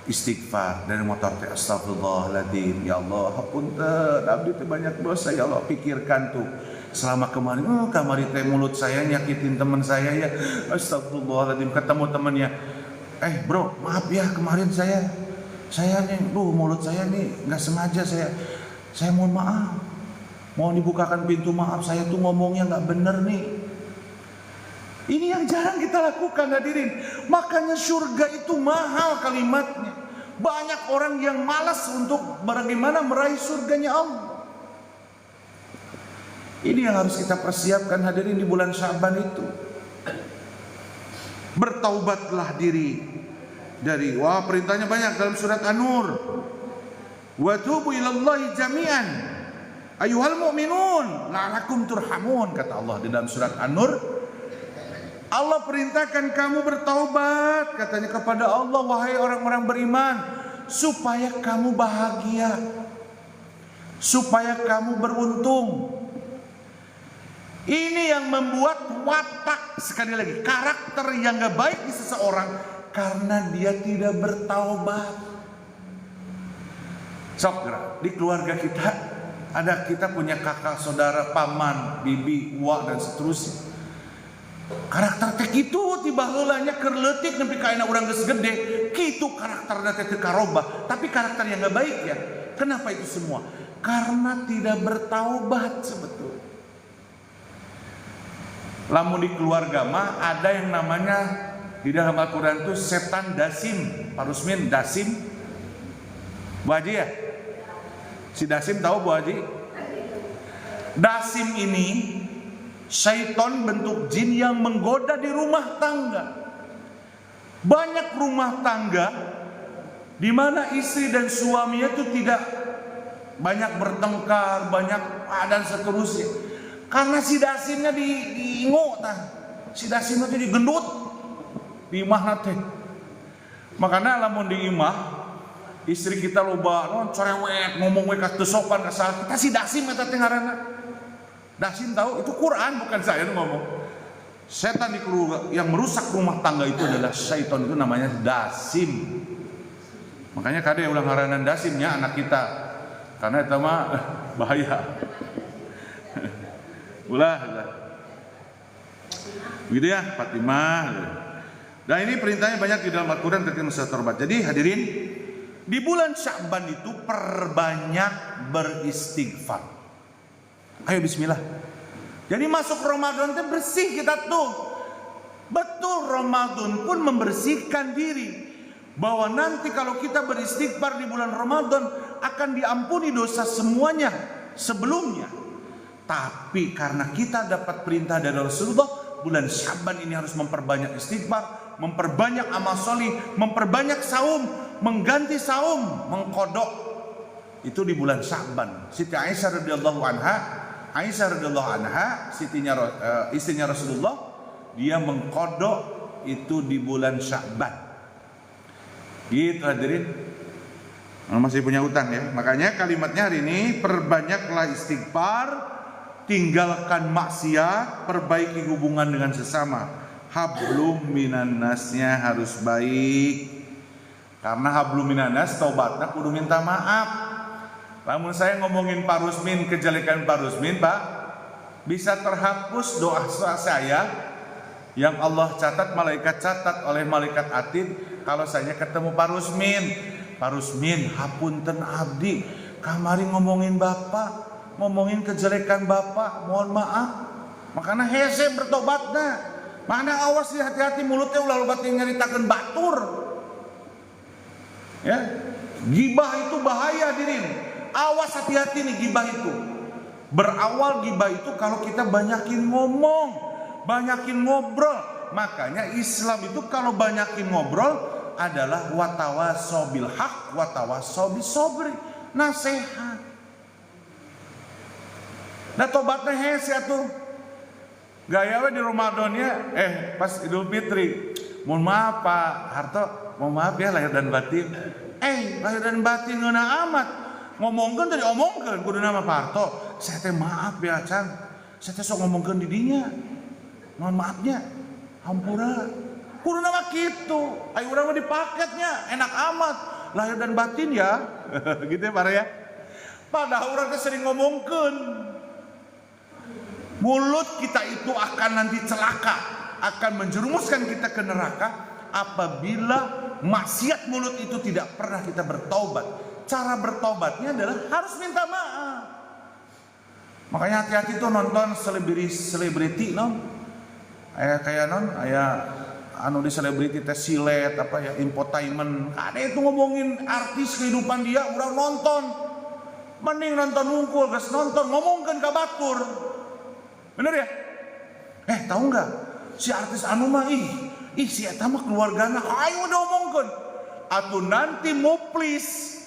istighfar dari motor teh, astagfirullahaladzim, ya Allah hapunten abdi teh banyak dosa ya Allah. Pikirkan tuh selama kemarin kamari teh mulut saya nyakitin teman saya ya, astagfirullahaladzim. Ketemu temannya, bro maaf ya kemarin saya nih mulut saya nih nggak sengaja, saya mohon maaf, mohon dibukakan pintu maaf, saya tuh ngomongnya nggak bener nih. Ini yang jarang kita lakukan hadirin. Makanya surga itu mahal kalimatnya. Banyak orang yang malas untuk bagaimana meraih surganya Allah. Ini yang harus kita persiapkan hadirin di bulan Sya'ban itu. Bertaubatlah diri dari perintahnya banyak dalam surat An-Nur. Wa tubu ilallahi jami'an ayyuhal mu'minun la'alakum turhamun, kata Allah di dalam surat An-Nur. Allah perintahkan kamu bertaubat, katanya kepada Allah, wahai orang-orang beriman, supaya kamu bahagia, supaya kamu beruntung. Ini yang membuat watak, sekali lagi, karakter yang gak baik di seseorang karena dia tidak bertaubat. Sok, di keluarga kita ada, kita punya kakak, saudara, paman, bibi, uak dan seterusnya. Karakter teh kitu tiba heulanya keur leutik nepi ka ayeuna urang geus gede, kitu karakterna teh teu karobah, tapi karakter yang gak baik ya. Kenapa itu semua? Karena tidak bertaubat sebetulnya. Lamun di keluarga mah ada yang namanya di dalam Al-Qur'an itu setan dasim, Pak Rusmin dasim. Bu Haji ya? Si dasim tahu Bu Haji? Dasim ini syaitan bentuk jin yang menggoda di rumah tangga. Banyak rumah tangga di mana istri dan suaminya itu tidak banyak bertengkar, banyak dan seterusnya. Karena si dasimnya diingo, si dasimnya itu digendut di imah teh. Makanya lamun di imah istri kita loba cerewet ngomong we ka teu sopan ka saha kita, si dasim eta teh ngaranna. Dasim tahu itu Quran, bukan saya ngomong. Setan yang merusak rumah tangga itu adalah syaitan, itu namanya dasim. Makanya kade ulang haranan dasimnya anak kita, karena itu mah bahaya. Ulah. Begitu ya Fatimah. Dan ini perintahnya banyak di dalam Al-Quran ketika masa taubat. Jadi hadirin, di bulan Sya'ban itu perbanyak beristighfar. Ayo bismillah. Jadi masuk Ramadan itu bersih kita tuh. Betul, Ramadan pun membersihkan diri. Bahwa nanti kalau kita beristighfar di bulan Ramadan akan diampuni dosa semuanya sebelumnya. Tapi karena kita dapat perintah dari Rasulullah, bulan Sya'ban ini harus memperbanyak istighfar, memperbanyak amal sholih, memperbanyak saum, mengganti saum, mengkodok. Itu di bulan Sya'ban. Siti Aisyah radhiyallahu anha, istrinya Rasulullah, dia mengkodok itu di bulan Sya'ban. Gitu hadirin. Masih punya utang ya. Makanya kalimatnya hari ini, perbanyaklah istighfar, tinggalkan maksiat, perbaiki hubungan dengan sesama. Hablum minan nasnya harus baik. Karena hablum minan nas taubatna kudu minta maaf. Namun saya ngomongin Pak Rusmin, kejelekan Pak Rusmin, Pak, bisa terhapus doa saya yang Allah catat, malaikat catat oleh malaikat atid. Kalau saya ketemu Pak Rusmin, hapunten abdi, kamari ngomongin Bapak, ngomongin kejelekan Bapak, mohon maaf. Makanya hese bertobatna. Mana awas sih, hati-hati mulutnya ulah lobat nyeritakeun batur. Ya, gibah itu bahaya hadirin. Awas, hati-hati nih gibah itu. Berawal gibah itu kalau kita banyakin ngomong, banyakin ngobrol. Makanya Islam itu kalau banyakin ngobrol adalah watawasau bil haq, watawasau bis sabri, nasihat. Nah tobatnya hese atuh. Gaya we di Ramadannya pas Idul Fitri. Mohon maaf Pak Harto, mohon maaf ya lahir dan batin. Lahir dan batin ngeuna amat. Ngomongkeun tadi omongkeun kudu nama Pak Harto. Saya teh maaf ya Cang. Saya teh sok ngomongkeun di dinya. Mohon maafnya. Hampura. Kudu nama gitu. Ayo urang mah di paketnya enak amat. Lahir dan batin ya. Gitu ya para ya. Padahal orang sering ngomongkeun. Mulut kita itu akan nanti celaka, akan menjerumuskan kita ke neraka apabila maksiat mulut itu tidak pernah kita bertobat. Cara bertobatnya adalah harus minta maaf. Makanya hati-hati tuh nonton selebriti non. Kayak non, anu di selebriti teh silet apa ya, infotainment. Ada itu ngomongin artis kehidupan dia, urang nonton. Mending nonton hungkul, geus nonton ngomongkeun ka batur. Bener ya? Tahu nggak? Si artis anu mah si eta mah keluargana ayo diomongkeun. Atuh nanti muplis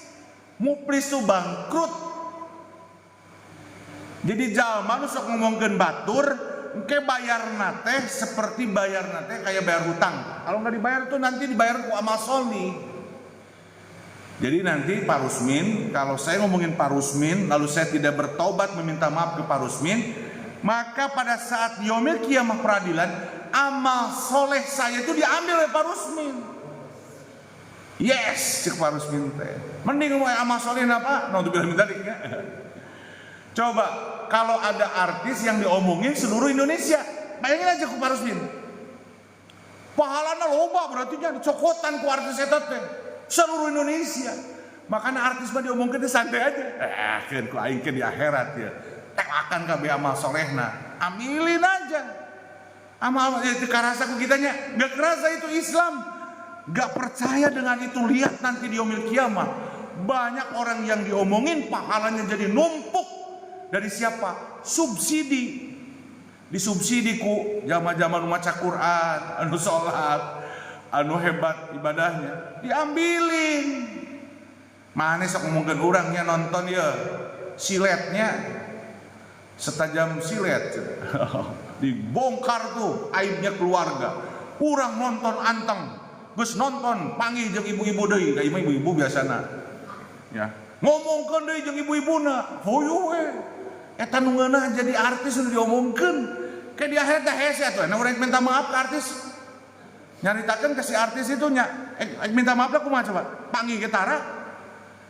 tuh bangkrut. Jadi jalma nu sok ngomongkeun batur, engke bayarna teh seperti bayarna teh kayak bayar hutang. Kalau nggak dibayar tuh nanti dibayar ku amal solih. Jadi nanti Pak Rusmin, kalau saya ngomongin Pak Rusmin, lalu saya tidak bertobat meminta maaf ke Pak Rusmin, maka pada saat yaumil kiamah peradilan, amal soleh saya itu diambil oleh Pak Rusmin. Yes, cek Pak Rusmin teh. Mending ngomong amal soleh apa? Nah, untuk bilang tadi ya. Coba kalau ada artis yang diomongin seluruh Indonesia, bayangin aja ku Pak Rusmin. Pahalana loba berarti nya dicokotan ku artis eta teh. Seluruh Indonesia. Makanya artis mah diomongkeun teh santai aja. Keun ku aing di akhirat ya. Akan kabeh amal solehna. Ambilin aja. Amal itu karasa ku kitanya, enggak kerasa itu Islam. Enggak percaya dengan itu. Lihat nanti di yaumil kiamah. Banyak orang yang diomongin pahalanya jadi numpuk. Dari siapa? Subsidi. Disubsidi ku jamaah-jamaah nu maca Quran, anu salat, anu hebat ibadahnya, diambilin. Mane sok ngomongkeun urangnya nonton ya siletnya setajam silet. Dibongkar tuh aibnya keluarga. Urang nonton anteng, geus nonton panggil jeung ibu-ibu deui, da ibu-ibu biasana. Ya, ngomongkeun deui jeung ibu-ibuna, hoyo we. Eta nu ngeunah jadi artis nu diomongkeun. Kayak di akhirat teh hese atuh, na urang minta maaf ke artis. Nyaritakeun ke si artis itu nya, minta maaf lah kumaha coba? Panggil ke Tara.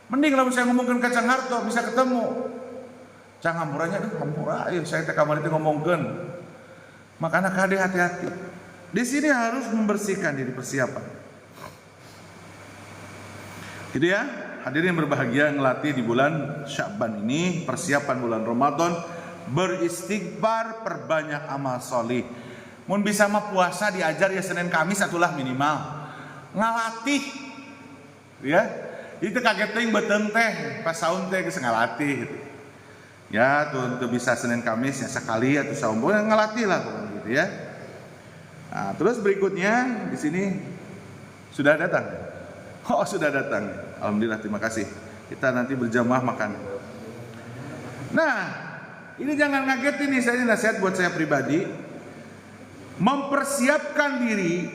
Mending lamun saya ngomongkeun ka Cang Harto bisa ketemu. Cang hampurannya hampura, ayo saya teh kamari teh ngomongkeun. Makanya kade hati-hati. Di sini harus membersihkan diri, persiapan. Gitu ya. Hadirin yang berbahagia, ngelatih di bulan Sya'ban ini, persiapan bulan Ramadan, beristighfar, perbanyak amal solih. Mun bisa mah puasa diajar ya Senin Kamis atulah minimal. Ngalatih, ya. Itu kaget teh beuteung teh, pas saum teh geus ngalatih gitu. Ya, tuh bisa Senin Kamis ya sekali atau saum ngalatih lah gitu ya. Nah, terus berikutnya di sini sudah datang. Oh, sudah datang. Alhamdulillah, terima kasih. Kita nanti berjamaah makan. Nah, ini jangan ngagetin nih, saya nasihat buat saya pribadi. Mempersiapkan diri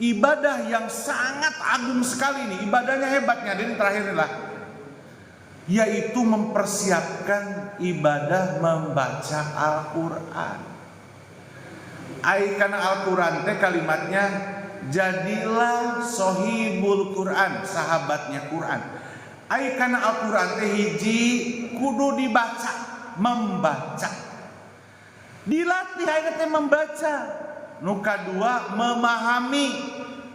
ibadah yang sangat agung sekali nih. Ibadahnya hebatnya, ini terakhir lah. Yaitu mempersiapkan ibadah membaca Al-Quran. Karena Al-Quran teh kalimatnya, jadilah sohibul Quran, sahabatnya Quran. Karena Al-Quran teh hiji kudu dibaca, membaca. Dilatih teh membaca. Nu kadua memahami.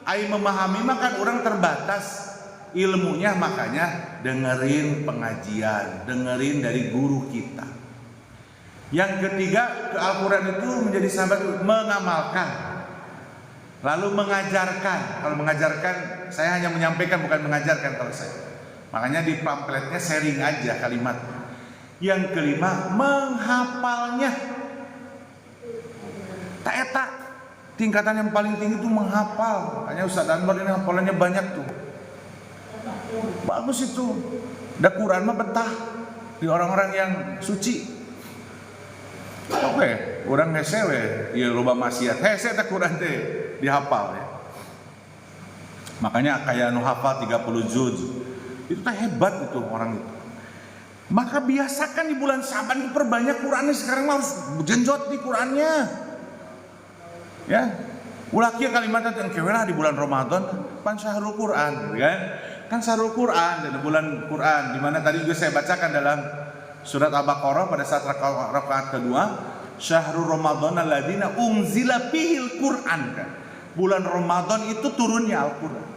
Memahami mah kan orang terbatas ilmunya, makanya dengerin pengajian, dengerin dari guru kita. Yang ketiga, ke Al-Quran itu menjadi sahabat, mengamalkan. Lalu mengajarkan. Kalau mengajarkan, saya hanya menyampaikan, bukan mengajarkan kalau saya. Makanya di pamfletnya sharing aja kalimat. Yang kelima, menghafalnya. Tak eta, tingkatan yang paling tinggi itu menghafal. Makanya Ustaz Anwar ini hafalannya banyak tuh. Bagus itu. Da Quran mah betah di orang-orang yang suci. Oke, orang hese we, ieu loba maksiat. Hese teh Quran teh dihafal ya. Makanya kayak nu hafal 30 juz. Itu teh hebat itu orang itu. Maka biasakan di bulan Syaban perbanyak Qurannya. Sekarang harus genjot di Qurannya. Ya. Ulah kieu kalimat teh engke lah di bulan Ramadan pan syahrul Quran, kan? Kan syahrul Quran dan bulan Quran, di mana tadi juga saya bacakan dalam surat Al-Baqarah pada saat rakaat kedua, syahrul Ramadan alladzina unzila fihil Quran, kan? Bulan Ramadan itu turunnya Al-Quran.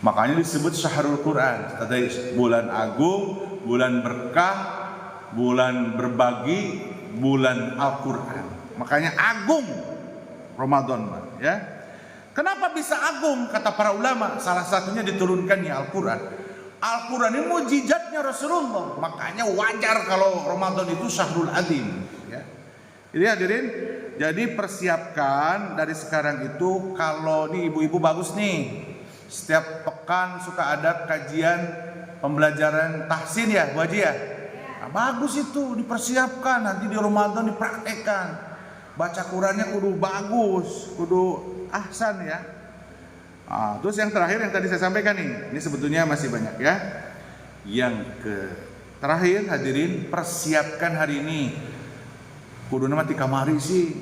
Makanya disebut syahrul Quran. Tadi bulan agung, bulan berkah, bulan berbagi, bulan Al-Quran. Makanya agung Ramadan, ya. Kenapa bisa agung? Kata para ulama, salah satunya diturunkannya Al-Quran. Al-Quran ini mukjizatnya Rasulullah. Makanya wajar kalau Ramadan itu syahrul azim, ya. Jadi hadirin, jadi persiapkan dari sekarang itu. Kalau nih ibu-ibu bagus nih, setiap pekan suka ada kajian pembelajaran tahsin ya Bu Haji ya. Nah, bagus itu dipersiapkan, nanti di Ramadan dipraktekkan. Baca Qurannya kudu bagus, kudu ahsan ya. Terus yang terakhir yang tadi saya sampaikan nih, ini sebetulnya masih banyak ya. Yang terakhir hadirin, persiapkan hari ini. Kudu nama ti kamari sih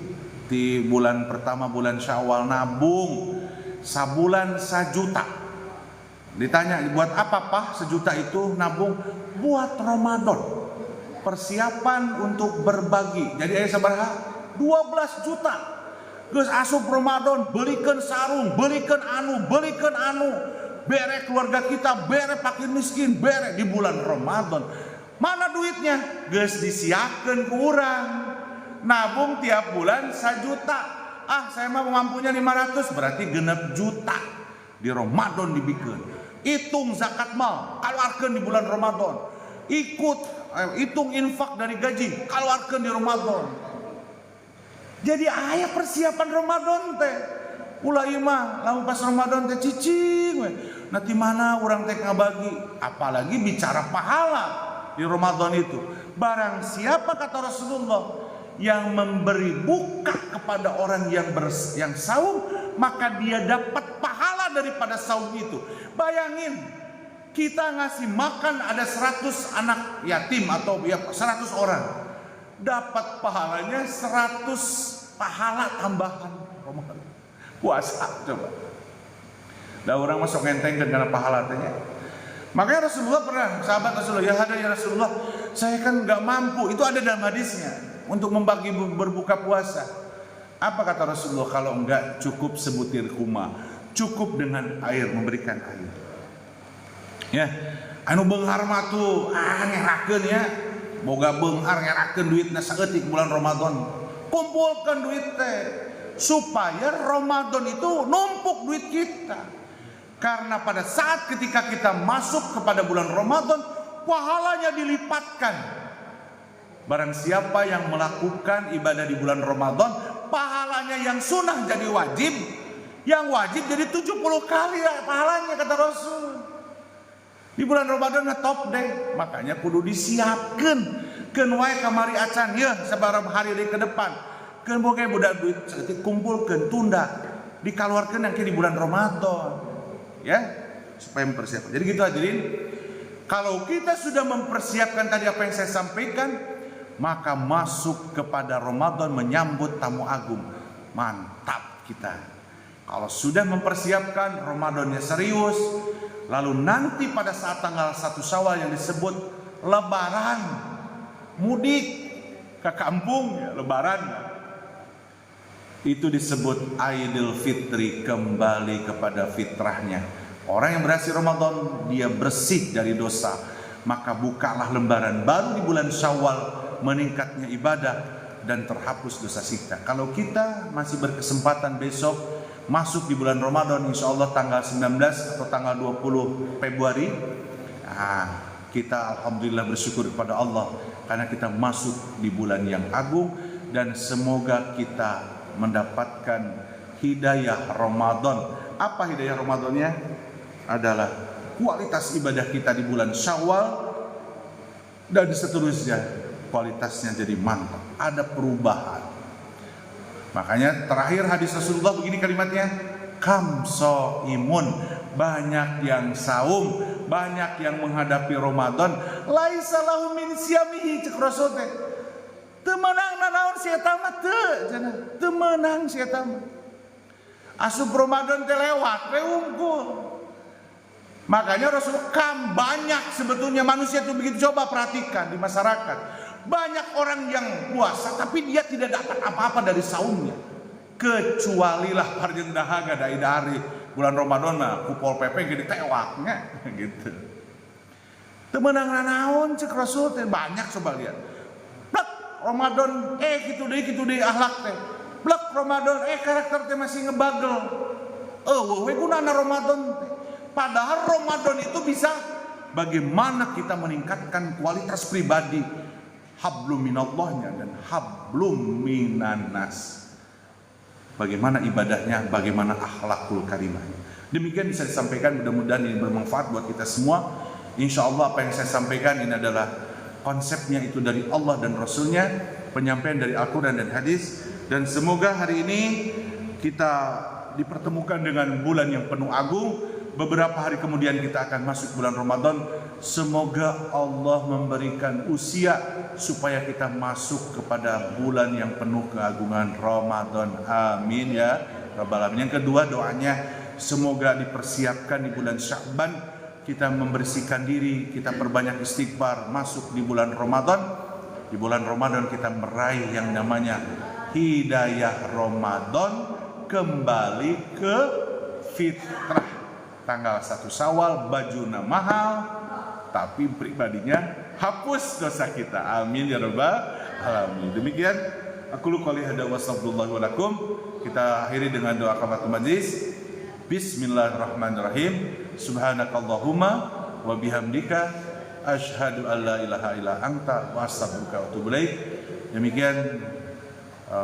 di bulan pertama bulan Syawal nabung sabulan 1 juta. Ditanya buat apa Pak 1 juta itu nabung? Buat Ramadan. Persiapan untuk berbagi. Jadi ayah sabaraha? 12 juta. Geus asup Ramadan, belikan sarung, belikan anu, bere keluarga kita, bere fakir miskin, bere di bulan Ramadan. Mana duitnya? Geus disiapkeun ku urang. Nabung tiap bulan 1 juta. Saya mah mampunya 500, berarti 6 juta di Ramadan dibikin. Hitung zakat mal, keluarkan di bulan Ramadan. Hitung infak dari gaji, keluarkan di Ramadan. Jadi ayah persiapan Ramadan teh. Ulah ieu mah lamun pas Ramadan teh cicing we. Nanti mana orang teh ngabagi, apalagi bicara pahala di Ramadan itu. Barang siapa kata Rasulullah yang memberi buka kepada orang yang saum, maka dia dapat pahala daripada saum itu. Bayangin, kita ngasih makan ada 100 anak yatim atau 100 orang, dapat pahalanya 100 pahala tambahan Ramadan. Puasa coba. Da orang masuk ngenteng karena pahala tanya. Makanya Rasulullah pernah, sahabat Rasulullah, ya Rasulullah, saya kan nggak mampu. Itu ada dalam hadisnya. Untuk membagi berbuka puasa. Apa kata Rasulullah? Kalau enggak cukup sebutir kuma, cukup dengan air, memberikan air. Ya, anu beunghar mah tuh ngerakeun ya. Boga beunghar ngerakeun duitna saeutik bulan Ramadan. Kumpulkan duit teh supaya Ramadan itu numpuk duit kita. Karena pada saat ketika kita masuk kepada bulan Ramadan, pahalanya dilipatkan. Barang siapa yang melakukan ibadah di bulan Ramadan, pahalanya yang sunnah jadi wajib, yang wajib jadi 70 kali ya pahalanya kata Rasul. Di bulan Ramadan top deh, makanya kudu disiapkan. Keun wae kamari acan ya sabarang hari ke depan. Keun boga budak duit kumpulkeun tunda, dikeluarkeun yang di bulan Ramadan. Ya, supaya mempersiapkan. Jadi gitu hadirin. Kalau kita sudah mempersiapkan tadi apa yang saya sampaikan, maka masuk kepada Ramadan menyambut tamu agung. Mantap kita. Kalau sudah mempersiapkan Ramadannya serius, lalu nanti pada saat tanggal 1 Syawal yang disebut lebaran, mudik ke kampung ya, lebaran. Itu disebut Idul Fitri, kembali kepada fitrahnya. Orang yang berhasil Ramadan, dia bersih dari dosa. Maka bukalah lembaran baru di bulan Syawal, meningkatnya ibadah dan terhapus dosa kita. Kalau kita masih berkesempatan besok masuk di bulan Ramadan, insya Allah tanggal 19 atau tanggal 20 Februari, kita alhamdulillah bersyukur kepada Allah karena kita masuk di bulan yang agung, dan semoga kita mendapatkan hidayah Ramadan. Apa hidayah Ramadannya? Adalah kualitas ibadah kita di bulan Syawal dan seterusnya. Kualitasnya jadi mantap, ada perubahan. Makanya terakhir hadis Rasulullah begini kalimatnya, kamso imun, banyak yang saum, banyak yang menghadapi Ramadan, laisa lahu min siyamihi, cek Rasul teh teu meunang nanaon si eta mah teu cenah, teu meunang si eta mah. Asup Ramadan teh lewat, unggul. Makanya Rasul banyak sebetulnya manusia itu begitu. Coba perhatikan di masyarakat, banyak orang yang puasa tapi dia tidak dapat apa-apa dari saumnya, kecuali lah parjeng dahaga dari bulan Ramadan mah kupol pepe gede tewaknya gitu. Temenang naon cek Rasul teh banyak. Coba lihat, blek Ramadan gitu deh akhlak teh, blek Ramadan karakter teh masih ngebagel. We gunana Ramadan teh. Padahal Ramadan itu bisa bagaimana kita meningkatkan kualitas pribadi, hablum minallahnya dan hablum minannas. Bagaimana ibadahnya, bagaimana akhlakul karimahnya. Demikian bisa disampaikan, mudah-mudahan ini bermanfaat buat kita semua. Insya Allah apa yang saya sampaikan ini adalah konsepnya itu dari Allah dan Rasulnya, penyampaian dari Al-Quran dan hadis. Dan semoga hari ini kita dipertemukan dengan bulan yang penuh agung. Beberapa hari kemudian kita akan masuk bulan Ramadan. Semoga Allah memberikan usia supaya kita masuk kepada bulan yang penuh keagungan Ramadan. Amin ya Rabbal alamin. Yang kedua doanya, semoga dipersiapkan di bulan Sya'ban, kita membersihkan diri, kita perbanyak istighfar, masuk di bulan Ramadan. Di bulan Ramadan kita meraih yang namanya hidayah Ramadan, kembali ke fitrah. Tanggal 1 Syawal bajuna mahal, tapi pribadinya hapus dosa kita. Amin ya rabbal alamin. Demikian aku lu qouli hada wa astagfirullah wa lakum. Kita akhiri dengan doa kafaratul majlis. Bismillahirrahmanirrahim. Subhanakallahumma wa bihamdika asyhadu an la ilaha illa anta wa astaghfiruka wa atubu ilaik. Demikian,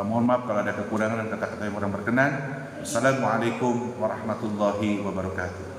mohon maaf kalau ada kekurangan dan kata-kata yang kurang berkenan. Assalamualaikum warahmatullahi wabarakatuh.